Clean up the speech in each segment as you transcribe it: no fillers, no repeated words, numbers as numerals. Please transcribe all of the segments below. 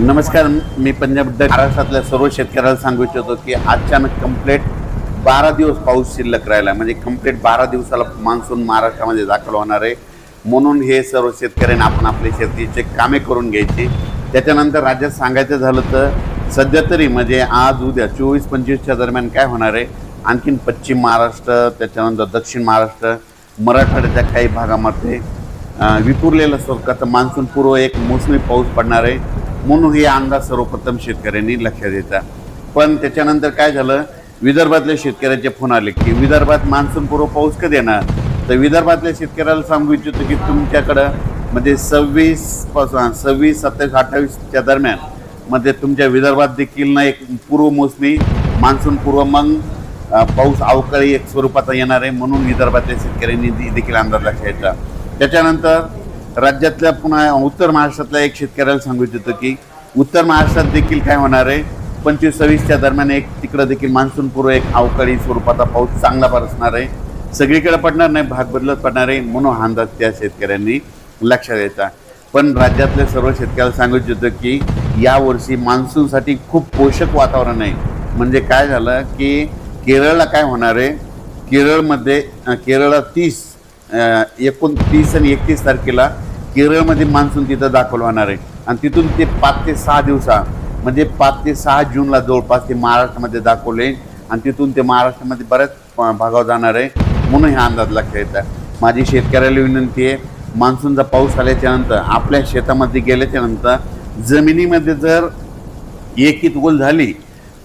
नमस्कार, मी पंजाब महाराष्ट्रातल्या सर्व शेतकऱ्याला सांगू इच्छितो की अचानक कंप्लीट 12 दिवस पाऊस शिल्लक राहिला, म्हणजे कंप्लीट 12 दिवसाला मान्सून महाराष्ट्रामध्ये दाखल होणार आहे. म्हणून हे सर्व शेतकऱ्यांनी आपण आपले शेतीचे कामे करून घ्यायची. त्याच्यानंतर राज्यात सांगायचं झालं तर सध्या तरी म्हणजे आज उद्या 24-25च्या दरम्यान काय होणार आहे, आणखीन पश्चिम महाराष्ट्र, त्याच्यानंतर दक्षिण महाराष्ट्र, मराठवाड्याच्या काही भागामध्ये विखुरलेलं स्वरूपाचा मान्सून पूर्व एक मोसमी पाऊस पडणार आहे. म्हणून हे अंदाज सर्वप्रथम शेतकऱ्यांनी लक्षात द्यायचा. पण त्याच्यानंतर काय झालं, विदर्भातल्या शेतकऱ्याचे फोन आले की विदर्भात मान्सून पूर्व पाऊस कधी येणार. तर विदर्भातल्या शेतकऱ्याला सांगू इच्छितो की तुमच्याकडं म्हणजे 26, 27, 28च्या दरम्यान मध्ये तुमच्या विदर्भात देखील ना एक पूर्व मोसमी मान्सून पूर्व मग पाऊस अवकाळी एक स्वरूपाचा येणार आहे. म्हणून विदर्भातल्या शेतकऱ्यांनी देखील अंदाज लक्षात घ्यायचा. त्याच्यानंतर राज्यातल्या पुन्हा उत्तर महाराष्ट्रातल्या एक शेतकऱ्याला सांगू इच्छितो की उत्तर महाराष्ट्रात देखील काय होणार आहे, 25-26च्या दरम्यान एक तिकडं देखील मान्सून पूर्व एक अवकाळी स्वरूपाचा पाऊस चांगला बरसणार आहे. सगळीकडे पडणार नाही, भाग बदलत पडणार आहे. म्हणून हा अंदाज त्या शेतकऱ्यांनी लक्षात द्यायचा. पण राज्यातल्या सर्व शेतकऱ्याला सांगू इच्छितो की यावर्षी मान्सूनसाठी खूप पोषक वातावरण आहे. म्हणजे काय झालं की केरळला काय होणार आहे, केरळमध्ये केरळला 29 आणि 31 तारखेला केरळमध्ये मान्सून तिथं दाखल होणार आहे. आणि तिथून ते 5 ते 6 दिवसा म्हणजे 5 ते 6 जूनला जवळपास ते महाराष्ट्रामध्ये दाखवले आणि तिथून ते महाराष्ट्रामध्ये बऱ्याच भागावर जाणार आहे. म्हणून हा अंदाज लक्षात येतात. माझी शेतकऱ्याला विनंती आहे, मान्सूनचा पाऊस आल्याच्यानंतर आपल्या शेतामध्ये गेल्याच्यानंतर जमिनीमध्ये जर एकीत ओल झाली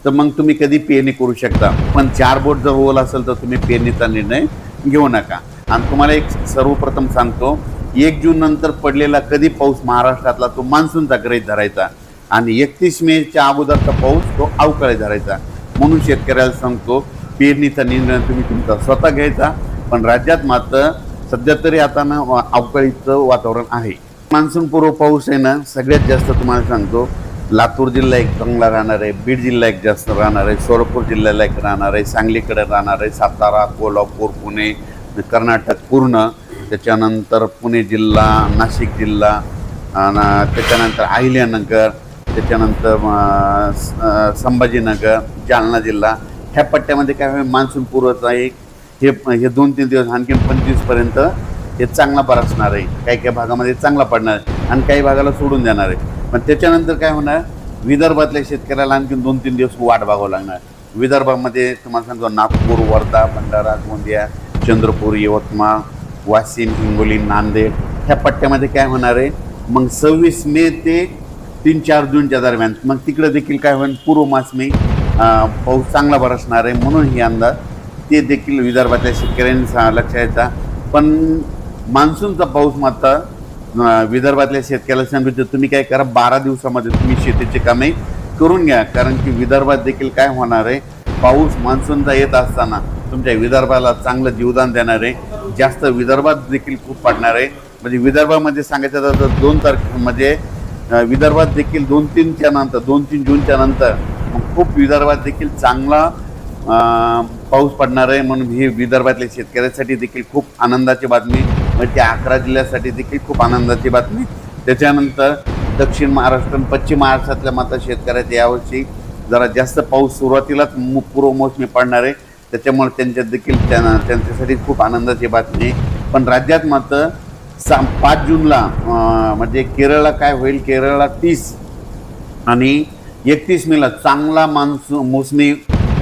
तर मग तुम्ही कधी पेरणी करू शकता. पण 4 बोट जर ओल असेल तर तुम्ही पेरणीचा निर्णय घेऊ नका. आणि तुम्हाला एक सर्वप्रथम सांगतो, 1 जून नंतर पडलेला कधी पाऊस महाराष्ट्रातला तो मान्सूनचा गृहीत धरायचा आणि 31 मेच्या अगोदरचा पाऊस तो अवकाळी धरायचा. म्हणून शेतकऱ्याला सांगतो, पेरणीचा निर्णय तुम्ही तुमचा स्वतः घ्यायचा. पण राज्यात मात्र सध्या तरी आता ना अवकाळीचं वातावरण आहे. मान्सून पूर्व पाऊस आहे ना, सगळ्यात जास्त तुम्हाला सांगतो लातूर जिल्हा एक चांगला राहणार आहे, बीड जिल्हा एक जास्त राहणार आहे, सोलापूर जिल्ह्याला एक राहणार आहे, सांगलीकडे राहणार आहे, सातारा, कोल्हापूर, पुणे, कर्नाटक पूर्ण, त्याच्यानंतर पुणे जिल्हा, नाशिक जिल्हा, त्याच्यानंतर अहिल्यानगर, त्याच्यानंतर संभाजीनगर, जालना जिल्हा, ह्या पट्ट्यामध्ये काय होईल मान्सून पूर्वचा एक हे 2-3 दिवस आणखीन 25पर्यंत हे चांगला बरसणार आहे. काही काही भागामध्ये चांगला पडणार आहे आणि काही भागाला सोडून देणार आहे. पण त्याच्यानंतर काय होणार, विदर्भातल्या शेतकऱ्याला आणखीन 2-3 दिवस वाट बघावं लागणार. विदर्भामध्ये तुम्हाला सांगतो नागपूर, वर्धा, भंडारा, गोंदिया, चंद्रपूर, यवतमाळ, वाशिम, हिंगोली, नांदेड ह्या पट्ट्यामध्ये काय होणार आहे, मग 26 मे ते 3-4 जूनच्या दरम्यान मग तिकडे देखील काय होईल पूर्व मोसमी पाऊस चांगला बरसणार आहे. म्हणून ही अंदाज ते देखील विदर्भातल्या शेतकऱ्यांनी लक्षात घ्यायचा. पण मान्सूनचा पाऊस मात्र विदर्भातल्या शेतकऱ्याला सांगितलं, तुम्ही काय करा, 12 दिवसामध्ये तुम्ही शेतीची कामे करून घ्या. कारण की विदर्भात देखील काय होणार आहे, पाऊस मान्सूनचा येत असताना तुमच्या विदर्भाला चांगलं जीवदान देणार आहे. जास्त विदर्भात देखील खूप पडणार आहे. म्हणजे विदर्भामध्ये सांगायचं तर 2 तारखेमध्ये विदर्भात देखील 2-3 जूनच्या नंतर खूप विदर्भात देखील चांगला पाऊस पडणार आहे. म्हणून ही विदर्भातल्या शेतकऱ्यासाठी देखील खूप आनंदाची बातमी, म्हणजे त्या 11 जिल्ह्यासाठी देखील खूप आनंदाची बातमी. त्याच्यानंतर दक्षिण महाराष्ट्र आणि पश्चिम महाराष्ट्रातल्या मात्र शेतकऱ्याच्या यावर्षी जरा जास्त पाऊस सुरुवातीलाच पूर्व मोसमी पडणार आहे. त्याच्यामुळे त्यांच्यासाठी खूप आनंदाची बातमी. पण राज्यात मात्र 5 जूनला म्हणजे केरळला काय होईल, केरळला 30 आणि 31 मेला चांगला मोसमी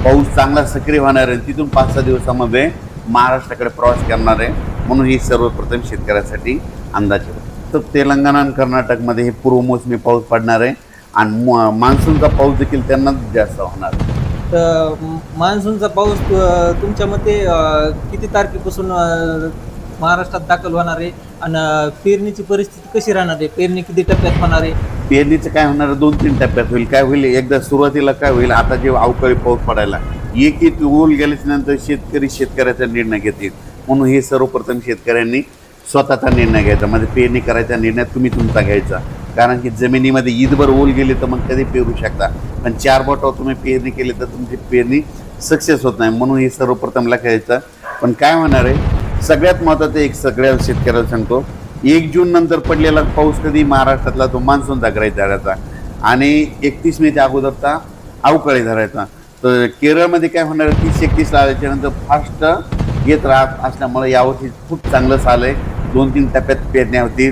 पाऊस चांगला सक्रिय होणार आहे. तिथून 5-6 दिवसामध्ये महाराष्ट्राकडे प्रवास करणार आहे. म्हणून ही सर्वप्रथम शेतकऱ्यासाठी अंदाज आहे. तर तेलंगणा आणि कर्नाटकमध्ये हे पूर्व मोसमी पाऊस पडणार आहे आणि मान्सूनचा पाऊस देखील त्यांना जास्त होणार आहे. तर मान्सूनचा पाऊस तुमच्या मते किती तारखेपासून महाराष्ट्रात दाखल होणार आहे आणि पेरणीची परिस्थिती कशी राहणार आहे, पेरणी किती टप्प्यात होणार आहे? पेरणीचं काय होणार, 2-3 टप्प्यात होईल. काय होईल, एकदा सुरुवातीला काय होईल, आता जे अवकाळी पाऊस पडायला एक ओल गेल्याच्या नंतर शेतकऱ्याचा निर्णय घेतील. म्हणून हे सर्वप्रथम शेतकऱ्यांनी स्वतःचा निर्णय घ्यायचा, म्हणजे पेरणी करायचा निर्णय तुम्ही तुमचा घ्यायचा. कारण की जमिनीमध्ये ईदभर ओल गेले तर मग कधी पेरू शकता. पण 4 बोटावर तुम्ही पेरणी केली तर तुमची पेरणी सक्सेस होत नाही. म्हणून हे सर्वप्रथम लक्षात घ्यायचं. पण काय होणार आहे, सगळ्यात महत्त्वाचं एक सगळ्या शेतकऱ्याला सांगतो, 1 जून नंतर पडलेला पाऊस कधी महाराष्ट्रातला तो मान्सूनचा गृहीत धरायचा. आणि 31 मेच्या अगोदरचा अवकाळी धरायचा. तर केरळमध्ये काय होणार, 30-31 लावायच्या नंतर फास्ट येत राहत असल्यामुळे यावर्षी खूप चांगलं साल आहे. 2-3 टप्प्यात पेरण्या होतील.